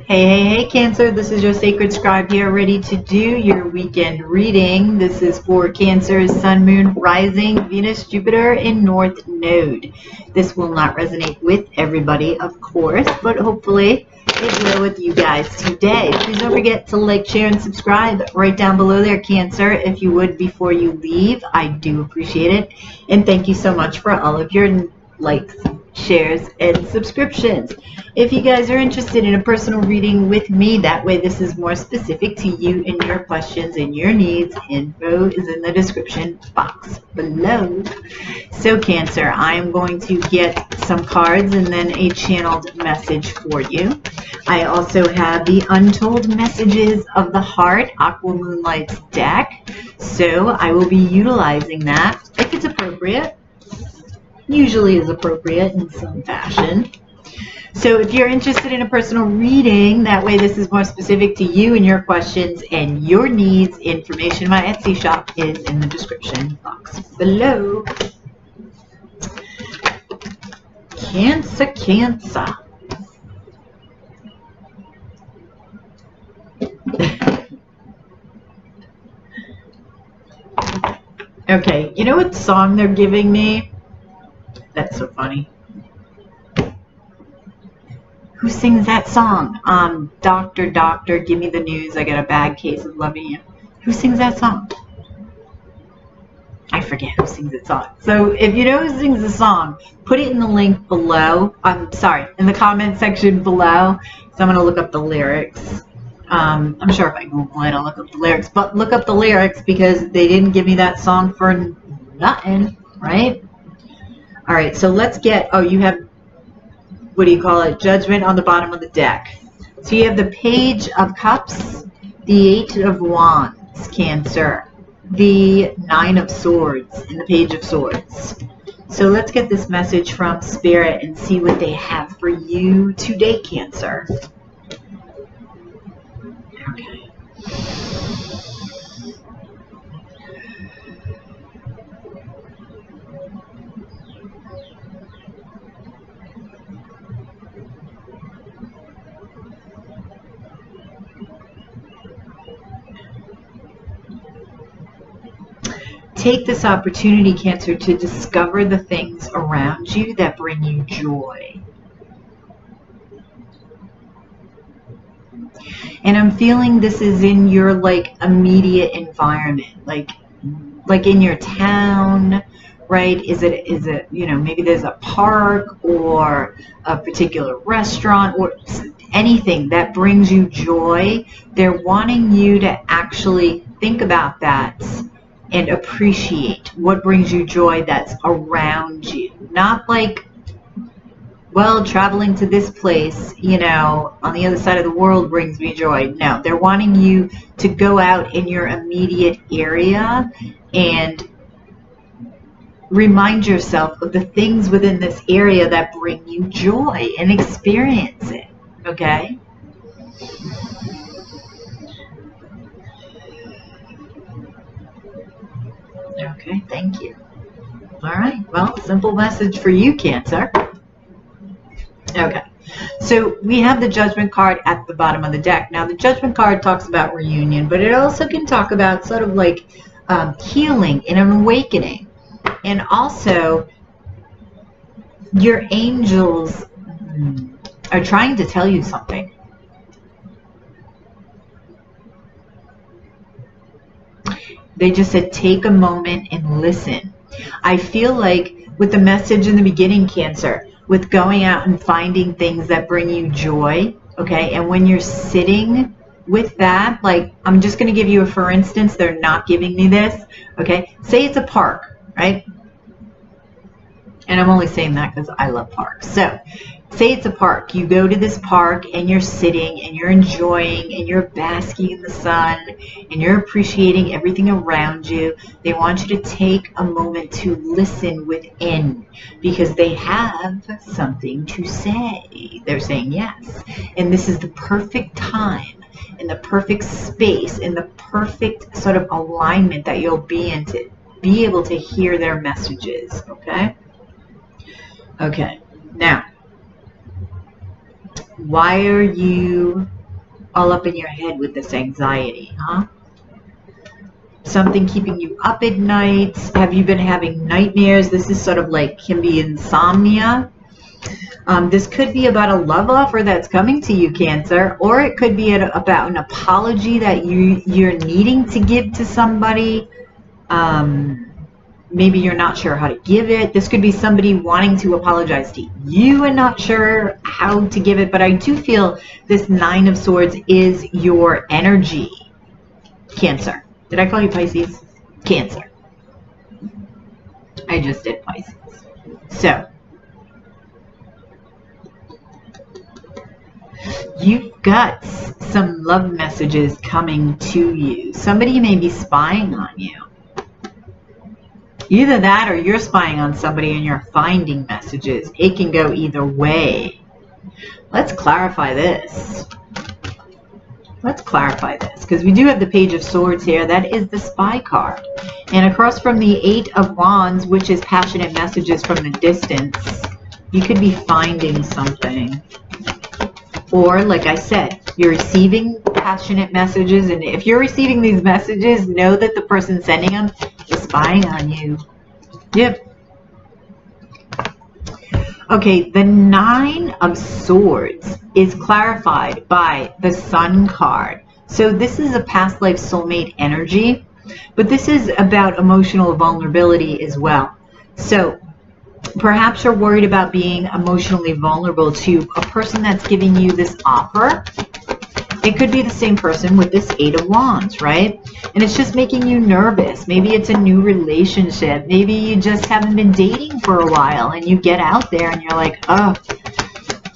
Hey, Cancer, this is your Sacred Scribe here, ready to do your weekend reading. This is for Cancer's Sun, Moon, Rising, Venus, Jupiter, and North Node. This will not resonate with everybody, of course, but hopefully it will with you guys today. Please don't forget to like, share, and subscribe right down below there, Cancer, if you would before you leave. I do appreciate it, and thank you so much for all of your likes, shares, and subscriptions. If you guys are interested in a personal reading with me, that way this is more specific to you and your questions and your needs, info is in the description box below. So Cancer, I'm going to get some cards and then a channeled message for you. I also have the Untold Messages of the Heart Aqua Moonlight's deck, so I will be utilizing that if it's appropriate. Usually is appropriate in some fashion. So if you're interested in a personal reading, that way this is more specific to you and your questions and your needs, information in my Etsy shop is in the description box below. Cancer. Okay, you know what song they're giving me? That's so funny. Who sings that song? Doctor, Doctor, give me the news. I got a bad case of loving you. Who sings that song? I forget who sings that song. So if you know who sings the song, put it in the link below. I'm sorry, in the comment section below. So I'm going to look up the lyrics. I'm sure if I Google it, I'll look up the lyrics. But look up the lyrics because they didn't give me that song for nothing, right? All right, so let's get, oh, you have, what do you call it, Judgment on the bottom of the deck. So you have the Page of Cups, the Eight of Wands, Cancer, the Nine of Swords, and the Page of Swords. So let's get this message from Spirit and see what they have for you today, Cancer. Okay. Take this opportunity, Cancer, to discover the things around you that bring you joy. And I'm feeling this is in your immediate environment, like in your town, right? Is it maybe there's a park or a particular restaurant or anything that brings you joy. They're wanting you to actually think about that and appreciate what brings you joy that's around you. Not like, well, traveling to this place, on the other side of the world brings me joy. No, they're wanting you to go out in your immediate area and remind yourself of the things within this area that bring you joy and experience it, okay? Okay, thank you. All right, well, simple message for you, Cancer. Okay, so we have the Judgment card at the bottom of the deck. Now, the Judgment card talks about reunion, but it also can talk about sort of like healing and an awakening. And also, your angels are trying to tell you something. They just said, take a moment and listen. I feel like with the message in the beginning, Cancer, with going out and finding things that bring you joy, okay? And when you're sitting with that, I'm just going to give you a for instance. They're not giving me this, okay? Say it's a park, right? And I'm only saying that because I love parks. So say it's a park. You go to this park and you're sitting and you're enjoying and you're basking in the sun and you're appreciating everything around you. They want you to take a moment to listen within because they have something to say. They're saying yes. And this is the perfect time and the perfect space and the perfect sort of alignment that you'll be in to be able to hear their messages, okay? Okay, now, why are you all up in your head with this anxiety, huh? Something keeping you up at night. Have you been having nightmares? This is sort of like, can be insomnia. This could be about a love offer that's coming to you, Cancer, or it could be about an apology that you're needing to give to somebody. Maybe you're not sure how to give it. This could be somebody wanting to apologize to you and not sure how to give it. But I do feel this Nine of Swords is your energy, Cancer. Did I call you Pisces? Cancer. I just did Pisces. So, you've got some love messages coming to you. Somebody may be spying on you. Either that or you're spying on somebody and you're finding messages. It can go either way. Let's clarify this. Let's clarify this, because we do have the Page of Swords here. That is the spy card. And across from the Eight of Wands, which is passionate messages from the distance, you could be finding something. Or, like I said, you're receiving passionate messages, and if you're receiving these messages, know that the person sending them is spying on you. Yep. Okay, the Nine of Swords is clarified by the Sun card. So this is a past life soulmate energy, but this is about emotional vulnerability as well. So perhaps you're worried about being emotionally vulnerable to a person that's giving you this offer. It could be the same person with this Eight of Wands, right? And it's just making you nervous. Maybe it's a new relationship. Maybe you just haven't been dating for a while and you get out there and you're like, oh,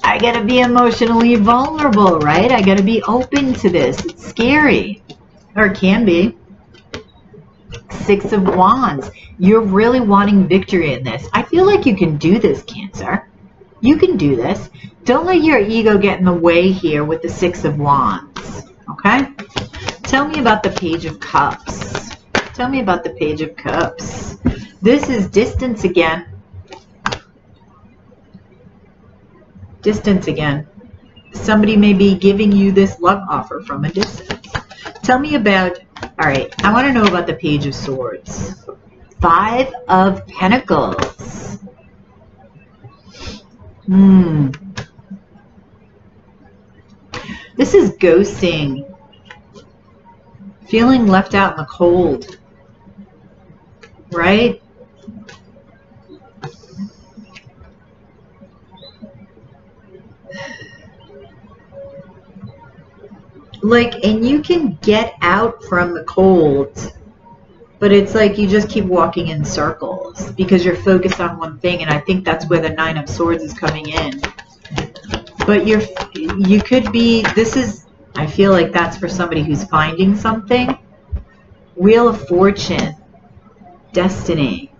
I gotta be emotionally vulnerable, right? I gotta be open to this. It's scary. Or it can be. Six of Wands. You're really wanting victory in this. I feel like you can do this, Cancer. You can do this. Don't let your ego get in the way here with the Six of Wands. Okay? Tell me about the Page of Cups. Tell me about the Page of Cups. This is distance again. Distance again. Somebody may be giving you this love offer from a distance. Tell me about, all right, I want to know about the Page of Swords. Five of Pentacles. This is ghosting. Feeling left out in the cold. Right? Like, and you can get out from the cold, but it's like you just keep walking in circles because you're focused on one thing, and I think that's where the Nine of Swords is coming in. But you could be, this is, I feel like that's for somebody who's finding something. Wheel of Fortune. Destiny.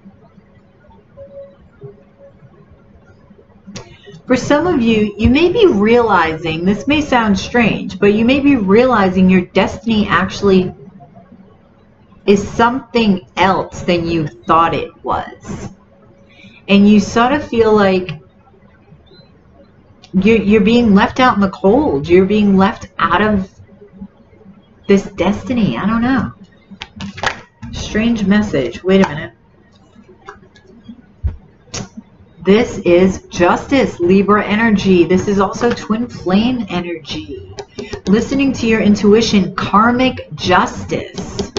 For some of you, you may be realizing, this may sound strange, but you may be realizing your destiny actually is something else than you thought it was. And you sort of feel like you're being left out in the cold. You're being left out of this destiny. I don't know. Strange message. Wait a minute. This is Justice, Libra energy. This is also Twin Flame energy. Listening to your intuition, Karmic Justice.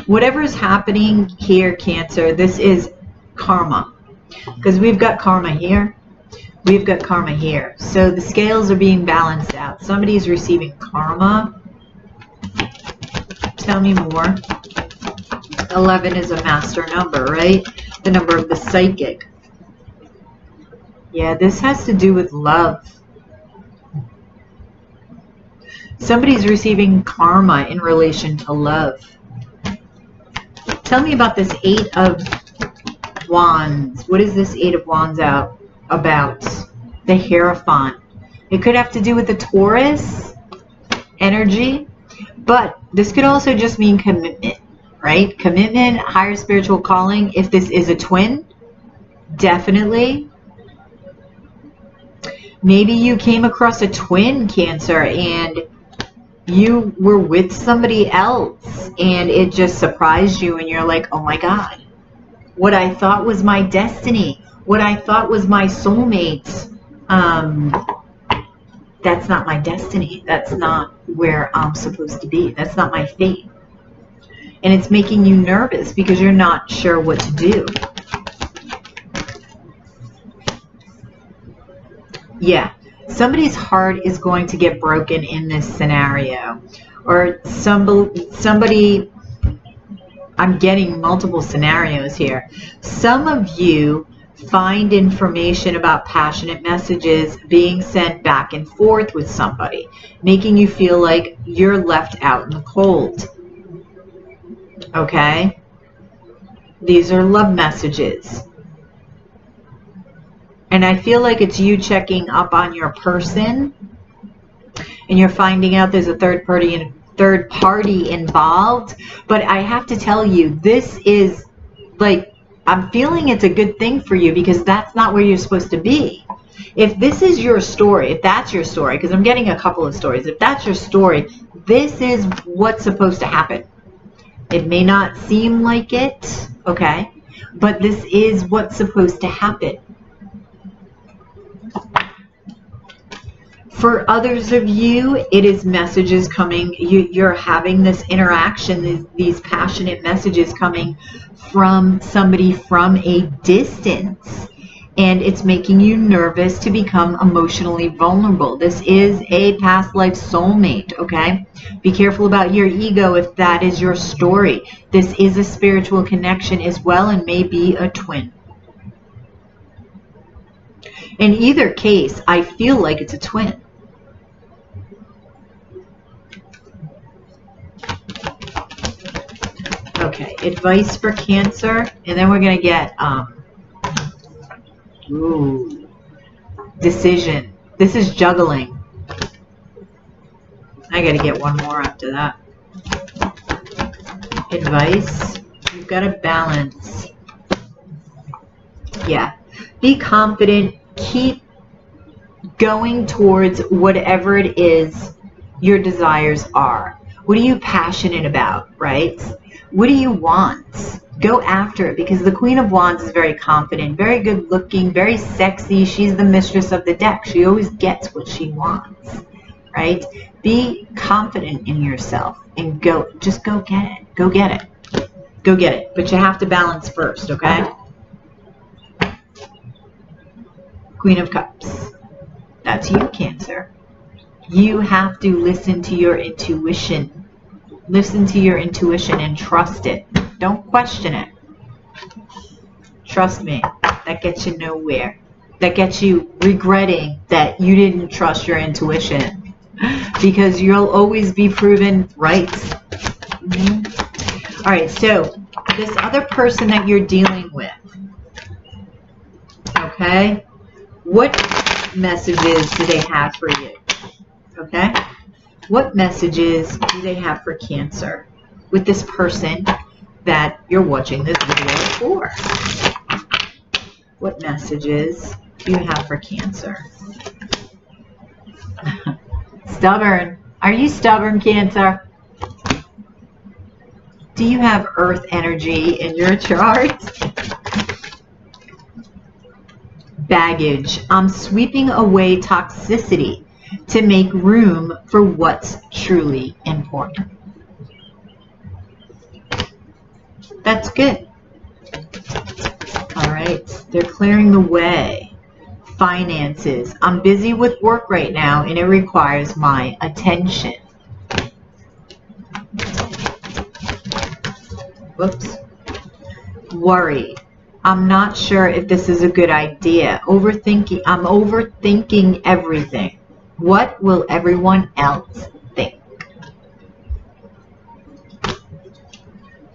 Whatever is happening here, Cancer, this is karma. Because we've got karma here. We've got karma here. So the scales are being balanced out. Somebody is receiving karma. Tell me more. 11 is a master number, right? The number of the psychic. Yeah, this has to do with love. Somebody's receiving karma in relation to love. Tell me about this Eight of Wands. What is this Eight of Wands about? The Hierophant. It could have to do with the Taurus energy, but this could also just mean commitment. Right? Commitment, higher spiritual calling. If this is a twin, definitely. Maybe you came across a twin, Cancer, and you were with somebody else and it just surprised you and you're like, oh my God, what I thought was my destiny, what I thought was my soulmate, that's not my destiny. That's not where I'm supposed to be. That's not my fate. And it's making you nervous because you're not sure what to do. Yeah, somebody's heart is going to get broken in this scenario. Or somebody, I'm getting multiple scenarios here. Some of you find information about passionate messages being sent back and forth with somebody, making you feel like you're left out in the cold. Okay? These are love messages. And I feel like it's you checking up on your person and you're finding out there's a third party involved. But I have to tell you, this is like, I'm feeling it's a good thing for you because that's not where you're supposed to be. If this is your story, if that's your story, because I'm getting a couple of stories, if that's your story, this is what's supposed to happen. It may not seem like it, okay, but this is what's supposed to happen. For others of you, it is messages coming. You're having this interaction, these passionate messages coming from somebody from a distance. And it's making you nervous to become emotionally vulnerable. This is a past life soulmate, okay? Be careful about your ego if that is your story. This is a spiritual connection as well and may be a twin. In either case, I feel like it's a twin. Okay, advice for Cancer, and then we're going to get decision. This is juggling. I got to get one more after that. Advice, you've got to balance. Yeah, be confident, keep going towards whatever it is your desires are. What are you passionate about, right? What do you want? Go after it, because the Queen of Wands is very confident, very good looking, very sexy. She's the mistress of the deck. She always gets what she wants, right? Be confident in yourself and just go get it. Go get it. Go get it. But you have to balance first, okay? Queen of Cups. That's you, Cancer. You have to listen to your intuition. Listen to your intuition and trust it. Don't question it. Trust me, that gets you nowhere. That gets you regretting that you didn't trust your intuition, because you'll always be proven right. All right, so this other person that you're dealing with, okay, what messages do they have for you? Okay, what messages do they have for Cancer with this person that you're watching this video for? What messages do you have for Cancer? Stubborn. Are you stubborn, Cancer? Do you have earth energy in your chart? Baggage. I'm sweeping away toxicity to make room for what's truly important. That's good. All right, they're clearing the way. Finances. I'm busy with work right now and it requires my attention. Whoops. Worry. I'm not sure if this is a good idea. Overthinking. I'm overthinking everything. What will everyone else think?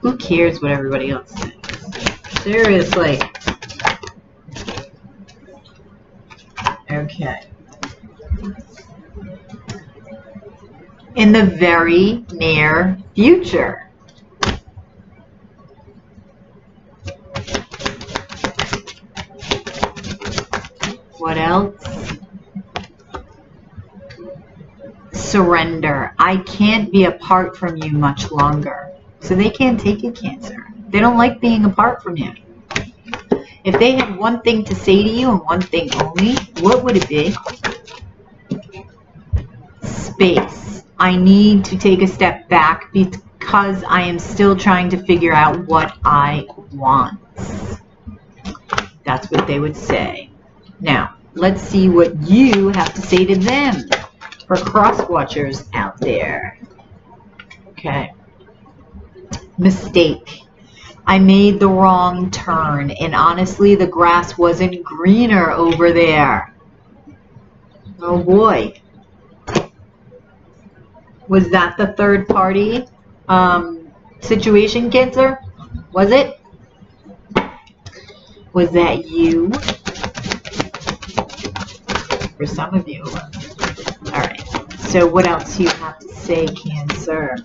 Who cares what everybody else thinks? Seriously. Okay. In the very near future. What else? surrender. I can't be apart from you much longer. So they can't take it, Cancer. They don't like being apart from you. If they had one thing to say to you and one thing only, what would it be? Space. I need to take a step back because I am still trying to figure out what I want. That's what they would say. Now, let's see what you have to say to them for cross-watchers out there. Okay. Mistake. I made the wrong turn, and honestly, the grass wasn't greener over there. Oh boy. Was that the third party situation, Cancer? Was it? Was that you? For some of you. Alright. So what else do you have to say, Cancer?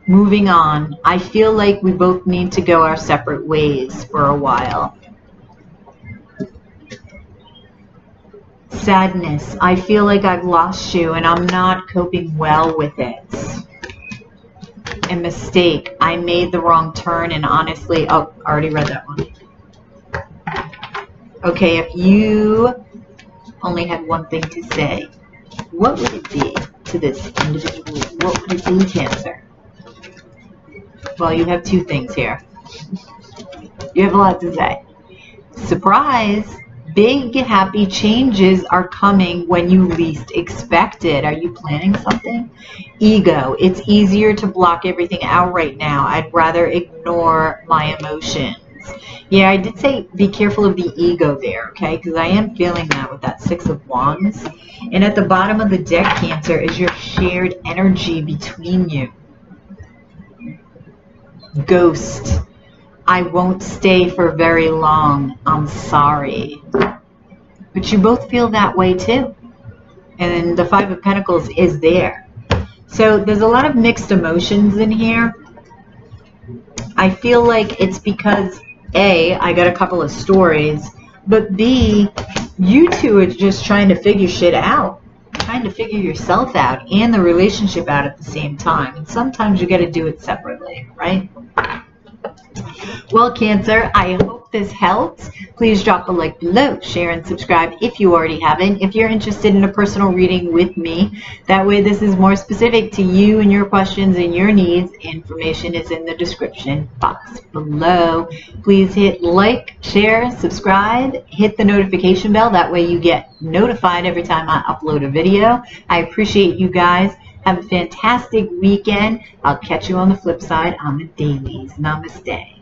Moving on. I feel like we both need to go our separate ways for a while. Sadness. I feel like I've lost you and I'm not coping well with it. And mistake. I made the wrong turn and honestly... Oh, I already read that one. Okay, if you only had one thing to say, what would it be to this individual? What would it be, Cancer? Well, you have two things here. You have a lot to say. Surprise! Big happy changes are coming when you least expect it. Are you planning something? Ego. It's easier to block everything out right now. I'd rather ignore my emotions. Yeah, I did say be careful of the ego there, okay? Because I am feeling that with that Six of Wands. And at the bottom of the deck, Cancer, is your shared energy between you. Ghost. I won't stay for very long. I'm sorry. But you both feel that way too. And the Five of Pentacles is there. So there's a lot of mixed emotions in here. I feel like it's because A, I got a couple of stories, but B, you two are just trying to figure shit out. Trying to figure yourself out and the relationship out at the same time. And sometimes you got to do it separately, right? Well, Cancer, I hope this helped. Please drop a like below, share, and subscribe if you already haven't. If you're interested in a personal reading with me, that way this is more specific to you and your questions and your needs. Information is in the description box below. Please hit like, share, subscribe, hit the notification bell. That way you get notified every time I upload a video. I appreciate you guys. Have a fantastic weekend. I'll catch you on the flip side on the dailies. Namaste.